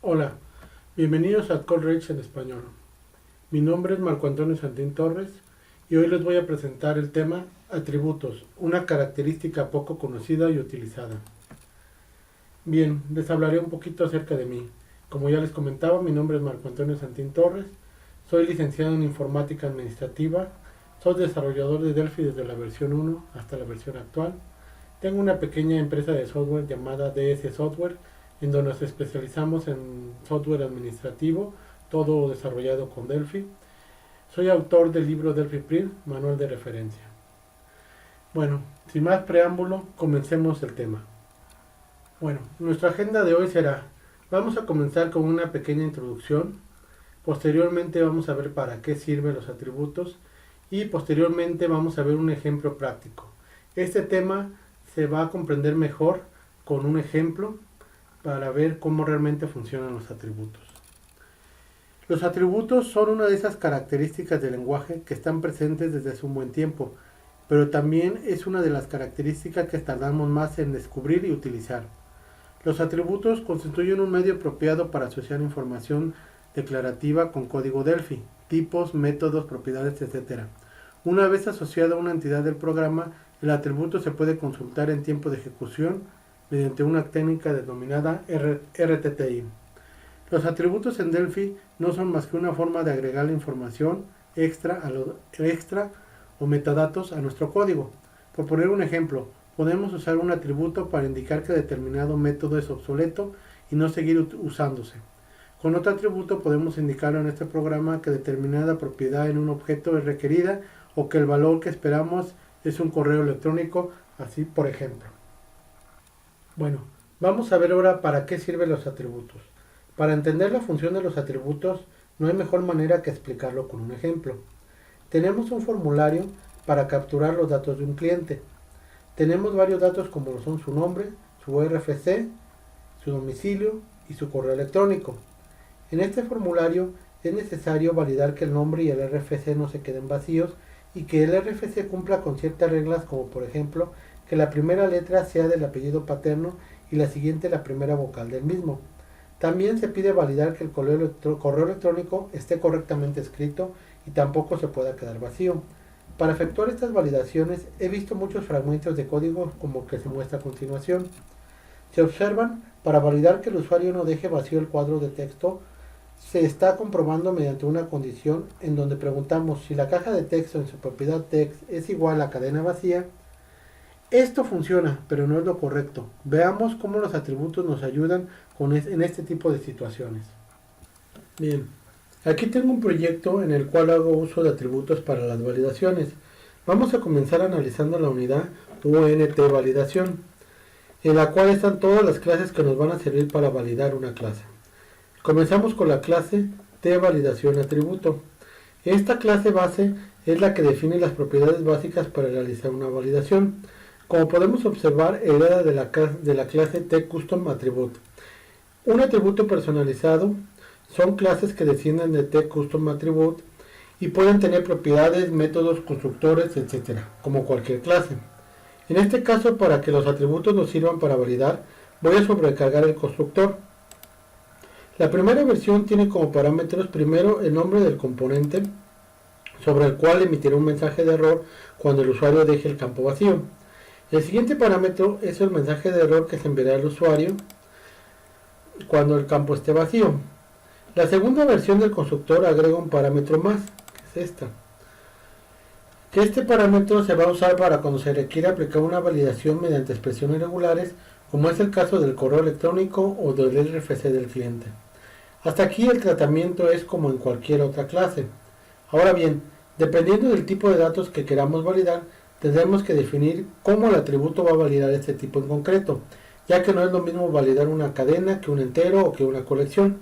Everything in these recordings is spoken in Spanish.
Hola, bienvenidos a CallRage en español. Mi nombre es Marco Antonio Santín Torres y hoy les voy a presentar el tema atributos, una característica poco conocida y utilizada. Bien, les hablaré un poquito acerca de mí. Como ya les comentaba, mi nombre es Marco Antonio Santín Torres, soy licenciado en Informática Administrativa, soy desarrollador de Delphi desde la versión 1 hasta la versión actual. Tengo una pequeña empresa de software llamada DS Software, en donde nos especializamos en software administrativo, todo desarrollado con Delphi. Soy autor del libro Delphi Print, manual de referencia. Bueno, sin más preámbulo, comencemos el tema. Bueno, nuestra agenda de hoy será, vamos a comenzar con una pequeña introducción, posteriormente vamos a ver para qué sirven los atributos y posteriormente vamos a ver un ejemplo práctico. Este tema se va a comprender mejor con un ejemplo para ver cómo realmente funcionan los atributos. Los atributos son una de esas características del lenguaje que están presentes desde hace un buen tiempo, pero también es una de las características que tardamos más en descubrir y utilizar. Los atributos constituyen un medio apropiado para asociar información declarativa con código Delphi, tipos, métodos, propiedades, etc. Una vez asociado a una entidad del programa, el atributo se puede consultar en tiempo de ejecución mediante una técnica denominada RTTI. Los atributos en Delphi no son más que una forma de agregar la información extra o metadatos a nuestro código. Por poner un ejemplo, podemos usar un atributo para indicar que determinado método es obsoleto y no seguir usándose. Con otro atributo podemos indicar en este programa que determinada propiedad en un objeto es requerida o que el valor que esperamos es un correo electrónico, así por ejemplo. Bueno, vamos a ver ahora para qué sirven los atributos. Para entender la función de los atributos, no hay mejor manera que explicarlo con un ejemplo. Tenemos un formulario para capturar los datos de un cliente. Tenemos varios datos como son su nombre, su RFC, su domicilio y su correo electrónico. En este formulario es necesario validar que el nombre y el RFC no se queden vacíos y que el RFC cumpla con ciertas reglas, como por ejemplo que la primera letra sea del apellido paterno y la siguiente la primera vocal del mismo. También se pide validar que el correo electrónico esté correctamente escrito y tampoco se pueda quedar vacío. Para efectuar estas validaciones he visto muchos fragmentos de código como el que se muestra a continuación. Se observan, para validar que el usuario no deje vacío el cuadro de texto, se está comprobando mediante una condición en donde preguntamos si la caja de texto en su propiedad text es igual a cadena vacía. Esto funciona, pero no es lo correcto. Veamos cómo los atributos nos ayudan en este tipo de situaciones. Bien, aquí tengo un proyecto en el cual hago uso de atributos para las validaciones. Vamos a comenzar analizando la unidad UNT validación, en la cual están todas las clases que nos van a servir para validar una clase. Comenzamos con la clase TValidación atributo. Esta clase base es la que define las propiedades básicas para realizar una validación. Como podemos observar, hereda de la clase TCustomAttribute. Un atributo personalizado son clases que descienden de TCustomAttribute y pueden tener propiedades, métodos, constructores, etc., como cualquier clase. En este caso, para que los atributos nos sirvan para validar, voy a sobrecargar el constructor. La primera versión tiene como parámetros primero el nombre del componente, sobre el cual emitirá un mensaje de error cuando el usuario deje el campo vacío. El siguiente parámetro es el mensaje de error que se enviará al usuario cuando el campo esté vacío. La segunda versión del constructor agrega un parámetro más, que es esta. Este parámetro se va a usar para cuando se requiere aplicar una validación mediante expresiones regulares, como es el caso del correo electrónico o del RFC del cliente. Hasta aquí el tratamiento es como en cualquier otra clase. Ahora bien, dependiendo del tipo de datos que queramos validar, tendremos que definir cómo el atributo va a validar este tipo en concreto, ya que no es lo mismo validar una cadena que un entero o que una colección.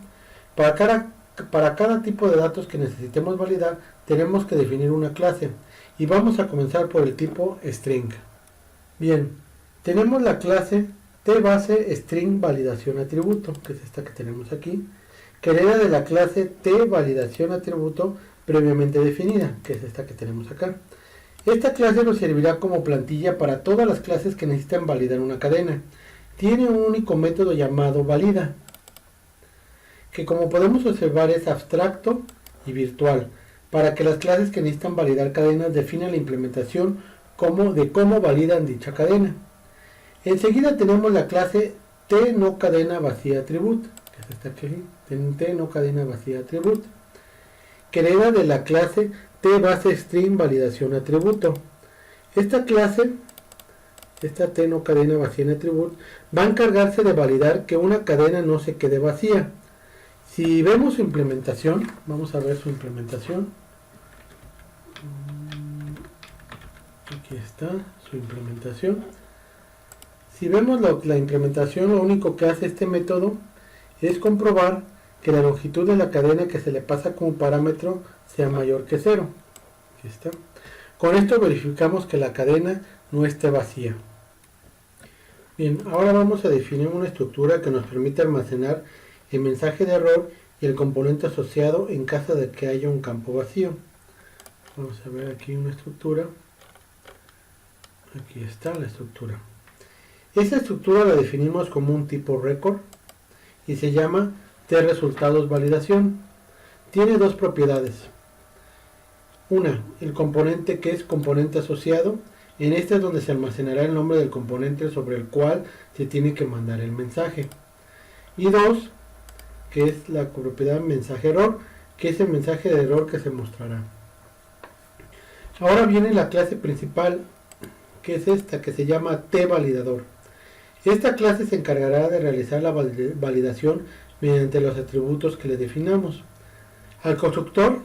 Para cada tipo de datos que necesitemos validar, tenemos que definir una clase, y vamos a comenzar por el tipo string. Bien, tenemos la clase TBaseStringValidationAtributo, que es esta que tenemos aquí, que hereda de la clase TValidationAtributo previamente definida, que es esta que tenemos acá. Esta clase nos servirá como plantilla para todas las clases que necesitan validar una cadena. Tiene un único método llamado valida. que como podemos observar es abstracto y virtual, para que las clases que necesitan validar cadenas definan la implementación de cómo validan dicha cadena. Enseguida tenemos la clase T no cadena vacía attribute, que es esta aquí, T no cadena vacía attribute, que hereda de la clase T base string validación atributo. Esta clase, esta T no cadena vacía attribute, va a encargarse de validar que una cadena no se quede vacía. Si vemos su implementación, vamos a ver su implementación. Aquí está su implementación. Si vemos la implementación, lo único que hace este método es comprobar que la longitud de la cadena que se le pasa como parámetro sea mayor que 0. Aquí está. Con esto verificamos que la cadena no esté vacía. Bien, ahora vamos a definir una estructura que nos permite almacenar el mensaje de error y el componente asociado en caso de que haya un campo vacío. Vamos a ver aquí una estructura. Aquí está la estructura. Esa estructura la definimos como un tipo record y se llama TResultados validación. Tiene dos propiedades. Una, el componente que es componente asociado. En este es donde se almacenará el nombre del componente sobre el cual se tiene que mandar el mensaje. Y dos, que es la propiedad mensaje error, que es el mensaje de error que se mostrará. Ahora viene la clase principal, que es esta, que se llama tValidador. Esta clase se encargará de realizar la validación mediante los atributos que le definamos. Al constructor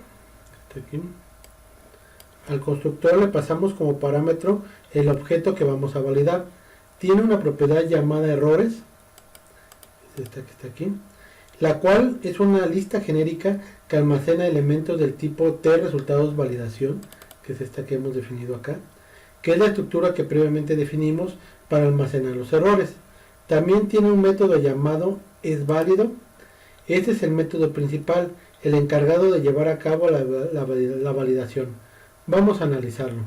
le pasamos como parámetro el objeto que vamos a validar. Tiene una propiedad llamada errores, es esta que está aquí, la cual es una lista genérica que almacena elementos del tipo TResultados validación, que es esta que hemos definido acá, que es la estructura que previamente definimos para almacenar los errores. También tiene un método llamado isValido. Este es el método principal, el encargado de llevar a cabo la validación. Vamos a analizarlo.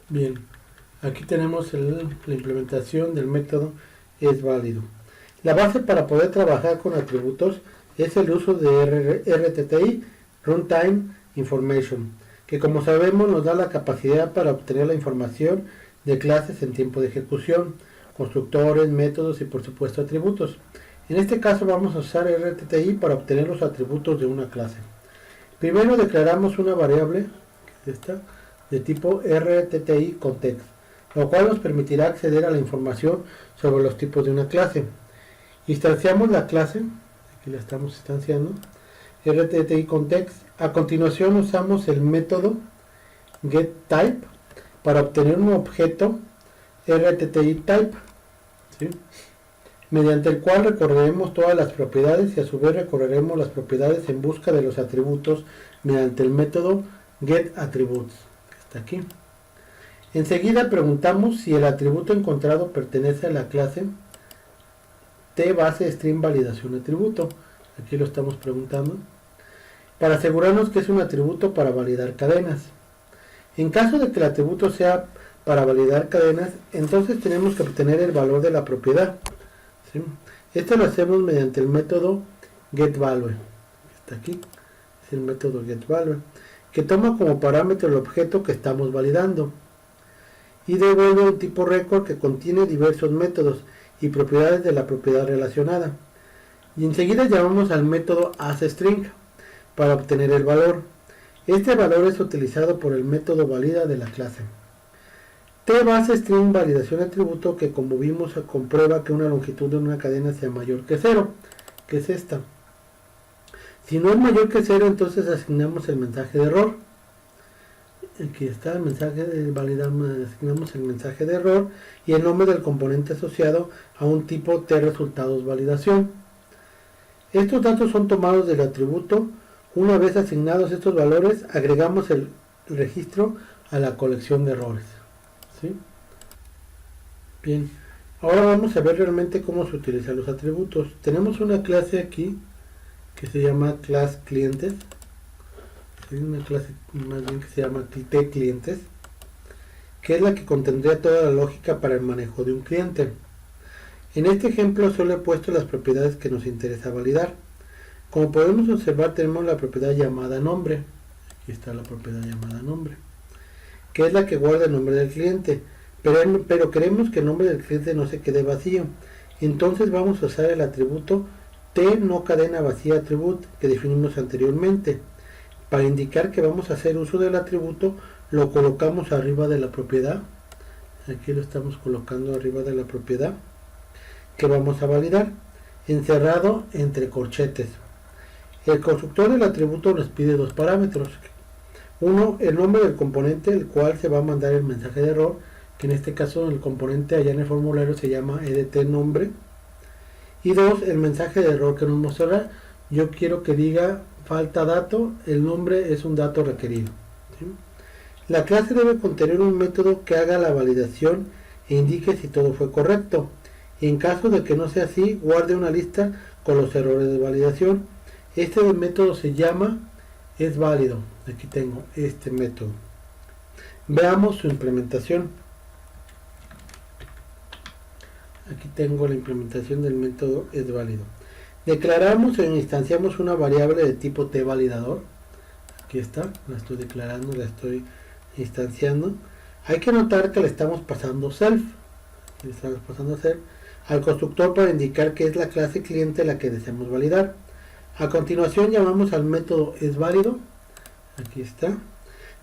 Bien, aquí tenemos la implementación del método isValido. La base para poder trabajar con atributos es el uso de RTTI, Runtime Information, que como sabemos nos da la capacidad para obtener la información de clases en tiempo de ejecución, constructores, métodos y por supuesto atributos. En este caso vamos a usar RTTI para obtener los atributos de una clase. Primero declaramos una variable, que es esta, de tipo RTTI context, lo cual nos permitirá acceder a la información sobre los tipos de una clase. Instanciamos la clase, aquí la estamos instanciando, RTTI context. A continuación usamos el método getType para obtener un objeto RTTI type, ¿sí?, mediante el cual recorreremos todas las propiedades y a su vez recorreremos las propiedades en busca de los atributos mediante el método getAttributes, que está aquí. Enseguida preguntamos si el atributo encontrado pertenece a la clase tBaseString validación atributo. Aquí lo estamos preguntando, para asegurarnos que es un atributo para validar cadenas. En caso de que el atributo sea para validar cadenas, entonces tenemos que obtener el valor de la propiedad, ¿sí? Esto lo hacemos mediante el método getValue, que está aquí, es el método getValue, que toma como parámetro el objeto que estamos validando y devuelve un tipo record que contiene diversos métodos y propiedades de la propiedad relacionada. Y enseguida llamamos al método aseString para obtener el valor. Este valor es utilizado por el método valida de la clase. tBaseString validación atributo, que como vimos comprueba que una longitud de una cadena sea mayor que 0, que es esta. Si no es mayor que 0, entonces asignamos el mensaje de error. Aquí está el mensaje de validamos, asignamos el mensaje de error y el nombre del componente asociado a un tipo TResultados validación. Estos datos son tomados del atributo. Una vez asignados estos valores, agregamos el registro a la colección de errores, ¿sí? Bien, ahora vamos a ver realmente cómo se utilizan los atributos. Tenemos una clase aquí que se llama class clientes, ¿sí?, una clase más bien que se llama tClientes, que es la que contendría toda la lógica para el manejo de un cliente. En este ejemplo solo he puesto las propiedades que nos interesa validar. Como podemos observar, tenemos la propiedad llamada nombre. Aquí está la propiedad llamada nombre, que es la que guarda el nombre del cliente, pero queremos que el nombre del cliente no se quede vacío. Entonces vamos a usar el atributo T no cadena vacía attribute que definimos anteriormente. Para indicar que vamos a hacer uso del atributo, lo colocamos arriba de la propiedad. Aquí lo estamos colocando arriba de la propiedad que vamos a validar, encerrado entre corchetes. El constructor del atributo nos pide dos parámetros. Uno, el nombre del componente el cual se va a mandar el mensaje de error, que en este caso el componente allá en el formulario se llama edtNombre. Y dos, el mensaje de error que nos mostrará. Yo quiero que diga falta dato, el nombre es un dato requerido. ¿Sí? La clase debe contener un método que haga la validación e indique si todo fue correcto. Y en caso de que no sea así, guarde una lista con los errores de validación. Este método se llama isVálido. Aquí tengo este método. Veamos su implementación. Aquí tengo la implementación del método isVálido. Declaramos e instanciamos una variable de tipo tValidador. Aquí está, la estoy declarando, la estoy instanciando. Hay que notar que le estamos pasando self. Le estamos pasando self al constructor para indicar que es la clase cliente la que deseamos validar. A continuación llamamos al método isVálido, aquí está,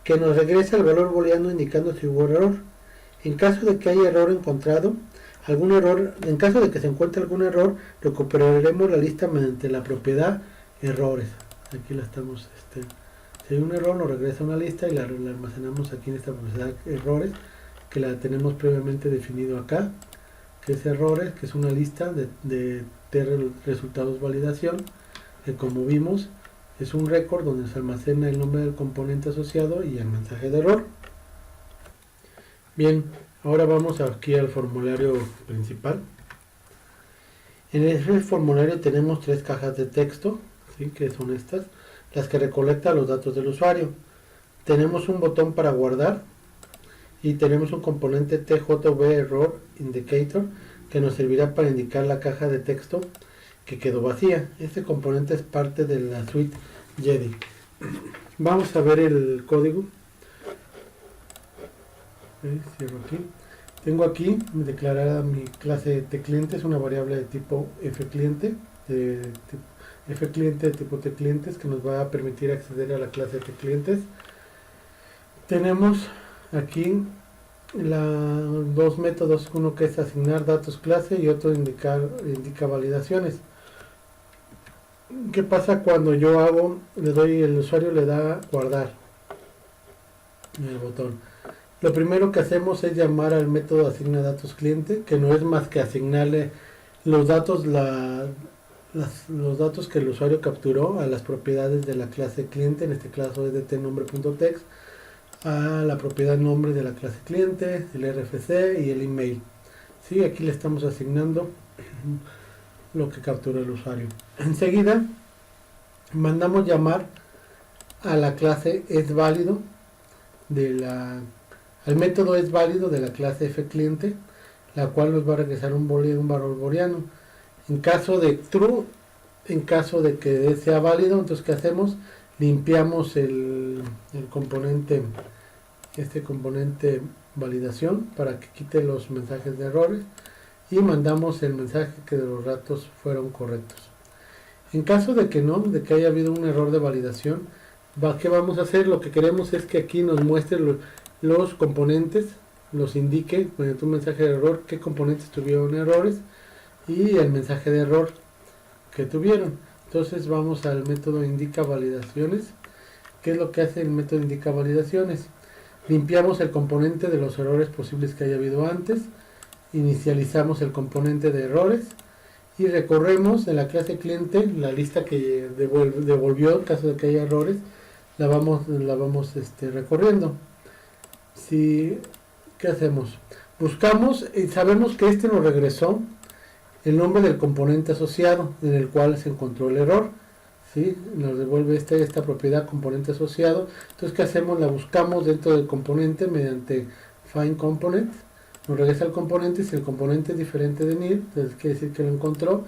que nos regresa el valor booleano indicando si hubo error. En caso de que haya error encontrado, en caso de que se encuentre algún error, recuperaremos la lista mediante la propiedad errores. Aquí la estamos, si hay un error nos regresa una lista y la almacenamos aquí en esta propiedad errores, que la tenemos previamente definido acá, que es errores, que es una lista de resultados validación, que como vimos es un récord donde se almacena el nombre del componente asociado y el mensaje de error. Bien, ahora vamos aquí al formulario principal. En ese formulario tenemos tres cajas de texto, ¿sí? Que son estas, las que recolectan los datos del usuario. Tenemos un botón para guardar y tenemos un componente TJV Error Indicator que nos servirá para indicar la caja de texto que quedó vacía. Este componente es parte de la suite JEDI. Vamos a ver el código. Cierro aquí. Tengo aquí declarada mi clase tCliente, es una variable de tipo fCliente, de tipo tClientes, que nos va a permitir acceder a la clase tClientes. Tenemos aquí dos métodos, uno que es asignar datos clase y otro indica validaciones. ¿Qué pasa cuando yo el usuario le da guardar en el botón? Lo primero que hacemos es llamar al método asigna datos cliente, que no es más que asignarle los datos, los datos que el usuario capturó a las propiedades de la clase cliente, en este caso es de tNombre.text, a la propiedad nombre de la clase cliente, el RFC y el email. ¿Sí? Aquí le estamos asignando lo que capturó el usuario. Enseguida mandamos llamar a la clase isVálido al método isVálido de la clase fCliente, la cual nos va a regresar un valor booleano. En caso de true, en caso de que sea válido, entonces ¿qué hacemos? Limpiamos el componente, este componente validación, para que quite los mensajes de errores, y mandamos el mensaje que los datos fueron correctos. En caso de que no, de que haya habido un error de validación, ¿qué vamos a hacer? Lo que queremos es que aquí nos muestre los componentes, los indique mediante un mensaje de error qué componentes tuvieron errores y el mensaje de error que tuvieron. Entonces vamos al método indica validaciones. ¿Qué es lo que hace el método indica validaciones? Limpiamos el componente de los errores posibles que haya habido antes, inicializamos el componente de errores y recorremos en la clase cliente la lista que devolvió en caso de que haya errores, la vamos recorriendo. ¿Qué hacemos? Buscamos y sabemos que este nos regresó el nombre del componente asociado en el cual se encontró el error. ¿Sí? Nos devuelve esta propiedad componente asociado. Entonces, ¿qué hacemos? La buscamos dentro del componente mediante find component nos regresa el componente. Si el componente es diferente de nil, entonces quiere decir que lo encontró.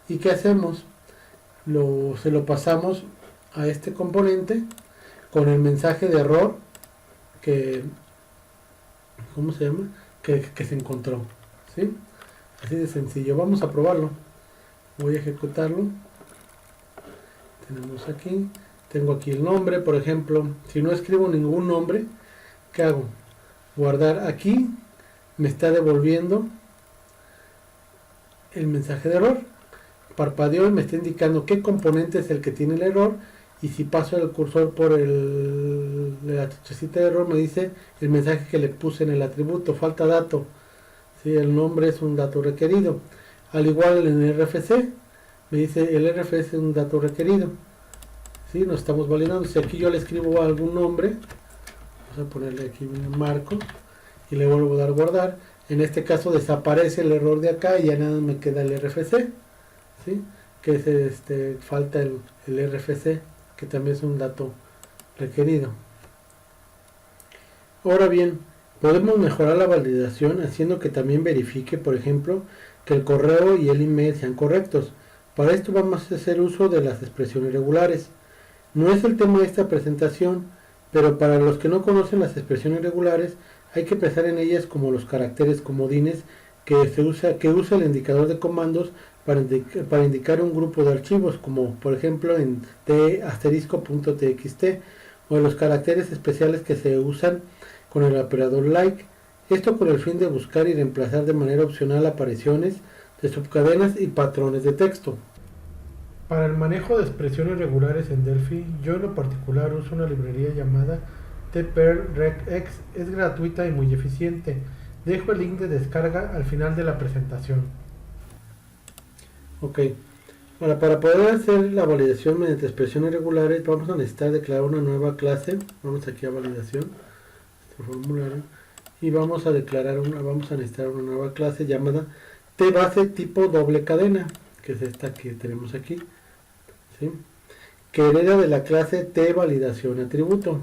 ¿Y qué hacemos? Se lo pasamos a este componente con el mensaje de error que, ¿cómo se llama? Que se encontró, ¿sí? Así de sencillo. Vamos a probarlo. Voy a ejecutarlo. Tenemos aquí, tengo aquí el nombre, por ejemplo. Si no escribo ningún nombre, ¿qué hago? Guardar aquí, me está devolviendo el mensaje de error. Parpadeó y me está indicando qué componente es el que tiene el error, y si paso el cursor por la flechecita de error me dice el mensaje que le puse en el atributo, falta dato. ¿Sí? El nombre es un dato requerido. Al igual en el RFC, me dice el RFC es un dato requerido. ¿Sí? Nos estamos validando. Si aquí yo le escribo algún nombre, vamos a ponerle aquí un marco y le vuelvo a dar guardar. En este caso desaparece el error de acá y ya nada me queda el RFC. ¿Sí? Que es falta el RFC, que también es un dato requerido. Ahora bien, podemos mejorar la validación haciendo que también verifique, por ejemplo, que el correo y el email sean correctos. Para esto vamos a hacer uso de las expresiones regulares. No es el tema de esta presentación, pero para los que no conocen las expresiones regulares, hay que pensar en ellas como los caracteres comodines que usa el indicador de comandos para indicar un grupo de archivos, como por ejemplo en t*.txt, o los caracteres especiales que se usan con el operador like. Esto con el fin de buscar y reemplazar de manera opcional apariciones de subcadenas y patrones de texto. Para el manejo de expresiones regulares en Delphi, yo en lo particular uso una librería llamada tperl-regx. Es gratuita y muy eficiente. Dejo el link de descarga al final de la presentación. Ok, ahora para poder hacer la validación mediante expresiones regulares vamos a necesitar declarar una nueva clase. Vamos aquí a validación, este formulario, y vamos a necesitar una nueva clase llamada tBase tipo doble cadena, que es esta que tenemos aquí, ¿sí? Que hereda de la clase tValidación atributo.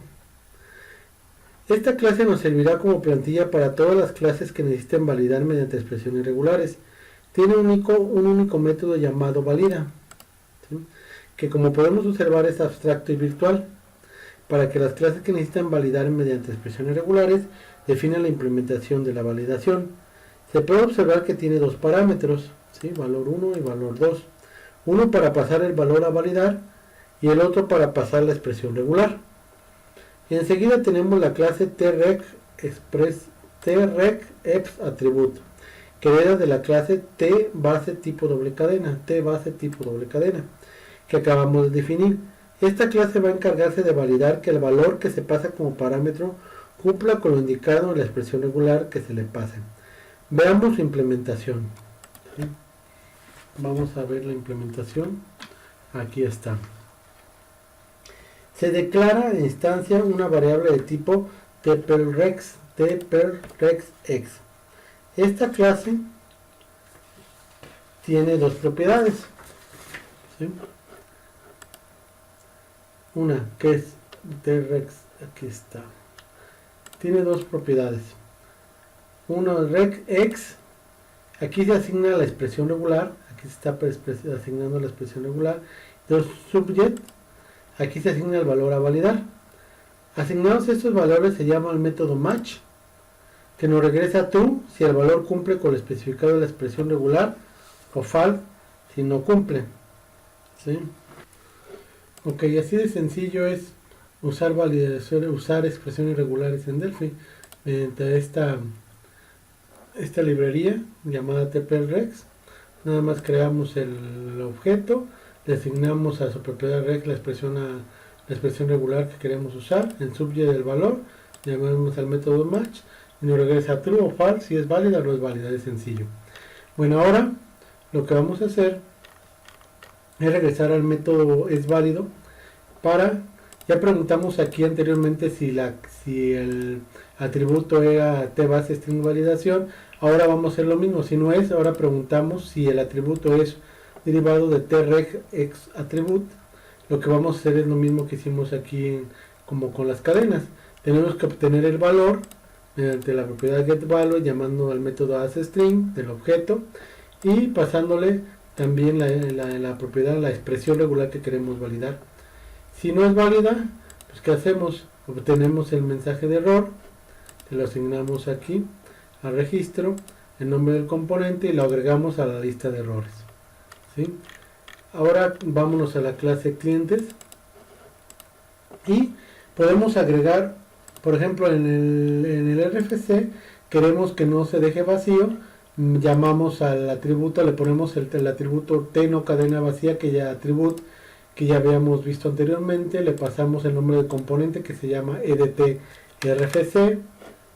Esta clase nos servirá como plantilla para todas las clases que necesiten validar mediante expresiones regulares. Tiene un único método llamado valida, ¿sí? Que como podemos observar es abstracto y virtual. Para que las clases que necesitan validar mediante expresiones regulares definan la implementación de la validación. Se puede observar que tiene dos parámetros, ¿sí? Valor 1 y valor 2. Uno para pasar el valor a validar y el otro para pasar la expresión regular. Y enseguida tenemos la clase tRegExpAttribute, que hereda de la clase tBase tipo doble cadena, que acabamos de definir. Esta clase va a encargarse de validar que el valor que se pasa como parámetro cumpla con lo indicado en la expresión regular que se le pase. Veamos su implementación. ¿Sí? Vamos a ver la implementación. Aquí está. Se declara en instancia una variable de tipo tperl-rex. Esta clase tiene dos propiedades, ¿sí? Una que es tRex, aquí está. Tiene dos propiedades. Uno es regEx. Aquí se asigna la expresión regular. Aquí se está asignando la expresión regular. Dos subject. Aquí se asigna el valor a validar. Asignados estos valores se llama el método match, que nos regresa true si el valor cumple con lo especificado de la expresión regular, o false si no cumple. ¿Sí? Ok, así de sencillo es usar validaciones, usar expresiones regulares en Delphi mediante esta librería llamada tperl-rex. Nada más creamos el objeto, le asignamos a su propiedad rex la expresión regular que queremos usar, en subject del valor, llamamos al método match y nos regresa true o false si es válida o no es válida. Es sencillo. Bueno, ahora lo que vamos a hacer es regresar al método es válido ya preguntamos aquí anteriormente si el atributo era tBase string validación. Ahora vamos a hacer lo mismo. Si no es, ahora preguntamos si el atributo es derivado de tRegExAttribute. Lo que vamos a hacer es lo mismo que hicimos aquí como con las cadenas. Tenemos que obtener el valor mediante la propiedad getValue, llamando al método addString del objeto y pasándole también la propiedad, la expresión regular que queremos validar. Si no es válida, pues ¿qué hacemos? Obtenemos el mensaje de error, que lo asignamos aquí al registro, el nombre del componente y lo agregamos a la lista de errores, ¿sí? Ahora vámonos a la clase clientes y podemos agregar, por ejemplo, en el RFC queremos que no se deje vacío, llamamos al atributo, le ponemos el atributo T no cadena vacía, que ya habíamos visto anteriormente, le pasamos el nombre del componente que se llama edtRFC,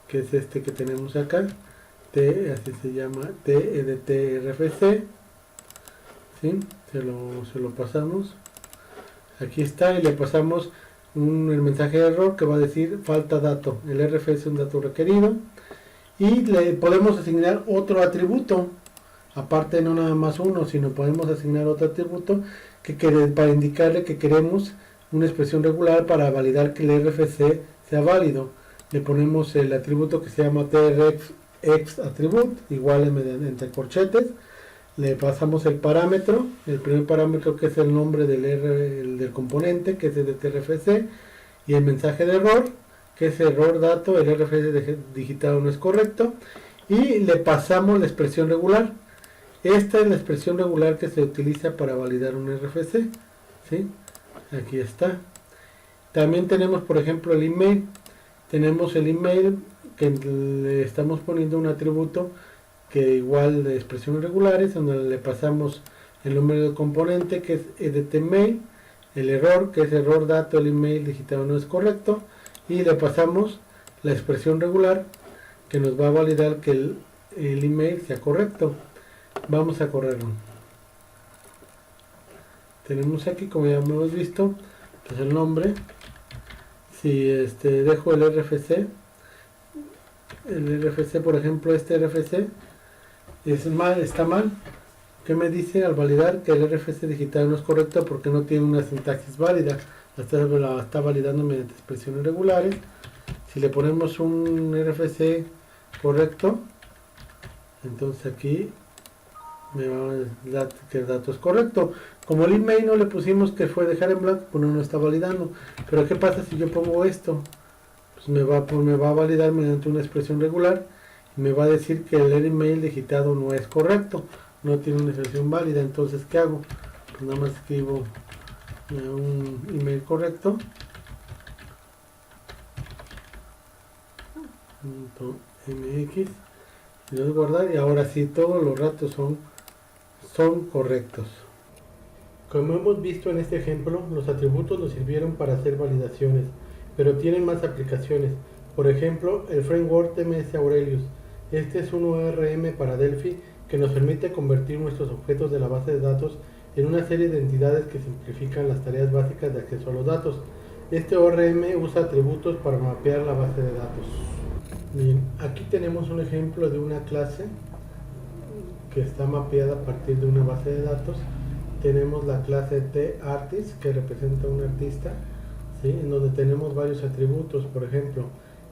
que es este que tenemos acá, así se llama, edtRFC, ¿sí? Se lo pasamos, aquí está, y le pasamos el mensaje de error que va a decir falta dato, el RFC es un dato requerido, y le podemos asignar otro atributo, aparte no nada más uno, sino podemos asignar otro atributo para indicarle que queremos una expresión regular para validar que el RFC sea válido. Le ponemos el atributo que se llama trxAttribute, igual entre corchetes, le pasamos el parámetro, el primer parámetro que es el nombre del componente, que es el de TRFC, y el mensaje de error, que es error dato, el RFC digitado no es correcto, y le pasamos la expresión regular. Esta es la expresión regular que se utiliza para validar un RFC, ¿sí? Aquí está. También tenemos, por ejemplo, el email. Tenemos el email que le estamos poniendo un atributo que igual de expresiones regulares, donde le pasamos el nombre del componente, que es edtmail, el error, que es error dato, el email digitado no es correcto, y le pasamos la expresión regular que nos va a validar que el email sea correcto. Vamos a correrlo. Tenemos aquí, como ya hemos visto, pues el nombre. Si dejo el RFC, por ejemplo, este RFC está mal, ¿qué me dice al validar que el RFC digital no es correcto? Porque no tiene una sintaxis válida, la está validando mediante expresiones regulares. Si le ponemos un RFC correcto, entonces aquí me va a dar que el dato es correcto. Como el email no le pusimos que fue dejar en blanco, pues no lo está validando. Pero ¿qué pasa si yo pongo esto? Pues me va a validar mediante una expresión regular y me va a decir que el email digitado no es correcto, no tiene una expresión válida. Entonces, ¿qué hago? Pues nada más escribo un email correcto, .mx, y le doy guardar, y ahora sí todos los datos son correctos. Como hemos visto en este ejemplo, los atributos nos sirvieron para hacer validaciones, pero tienen más aplicaciones. Por ejemplo, el framework TMS Aurelius. Este es un ORM para Delphi que nos permite convertir nuestros objetos de la base de datos en una serie de entidades que simplifican las tareas básicas de acceso a los datos. Este ORM usa atributos para mapear la base de datos. Bien, aquí tenemos un ejemplo de una clase que está mapeada a partir de una base de datos. Tenemos la clase TArtist, que representa a un artista, ¿sí? En donde tenemos varios atributos. Por ejemplo,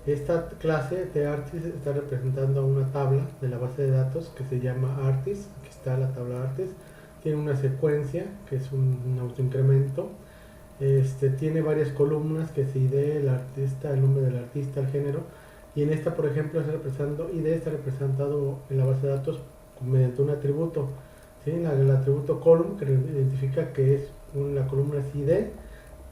esta clase TArtist está representando a una tabla de la base de datos que se llama Artist. Aquí está la tabla Artist. Tiene una secuencia que es un autoincremento. Tiene varias columnas, que es ID, el artista, el nombre del artista, el género. Y en esta, por ejemplo, ID está representado en la base de datos mediante un atributo, ¿sí? El atributo column, que identifica que es la columna ID,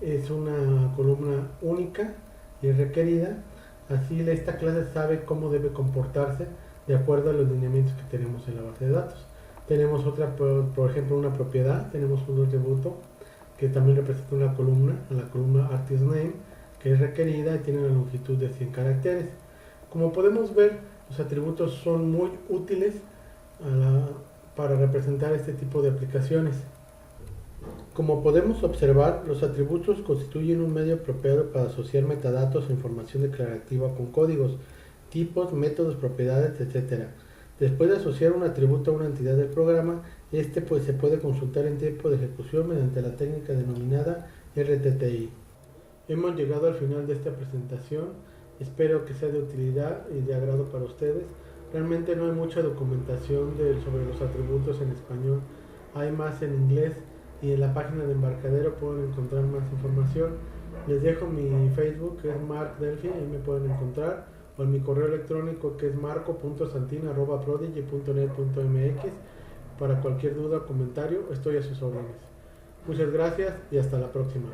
es una columna única y es requerida. Así esta clase sabe cómo debe comportarse de acuerdo a los lineamientos que tenemos en la base de datos. Tenemos otra, por ejemplo, una propiedad, tenemos un atributo que también representa una columna, la columna artist name, que es requerida y tiene una longitud de 100 caracteres. Como podemos ver, los atributos son muy útiles para representar este tipo de aplicaciones. Como podemos observar, los atributos constituyen un medio apropiado para asociar metadatos e información declarativa con códigos, tipos, métodos, propiedades, etc. Después de asociar un atributo a una entidad del programa, se puede consultar en tiempo de ejecución mediante la técnica denominada RTTI. Hemos llegado al final de esta presentación. Espero que sea de utilidad y de agrado para ustedes. Realmente no hay mucha documentación sobre los atributos en español, hay más en inglés, y en la página de Embarcadero pueden encontrar más información. Les dejo mi Facebook, que es Mark Delphi, ahí me pueden encontrar, o en mi correo electrónico, que es marco.santin@prodigy.net.mx. Para cualquier duda o comentario estoy a sus órdenes. Muchas gracias y hasta la próxima.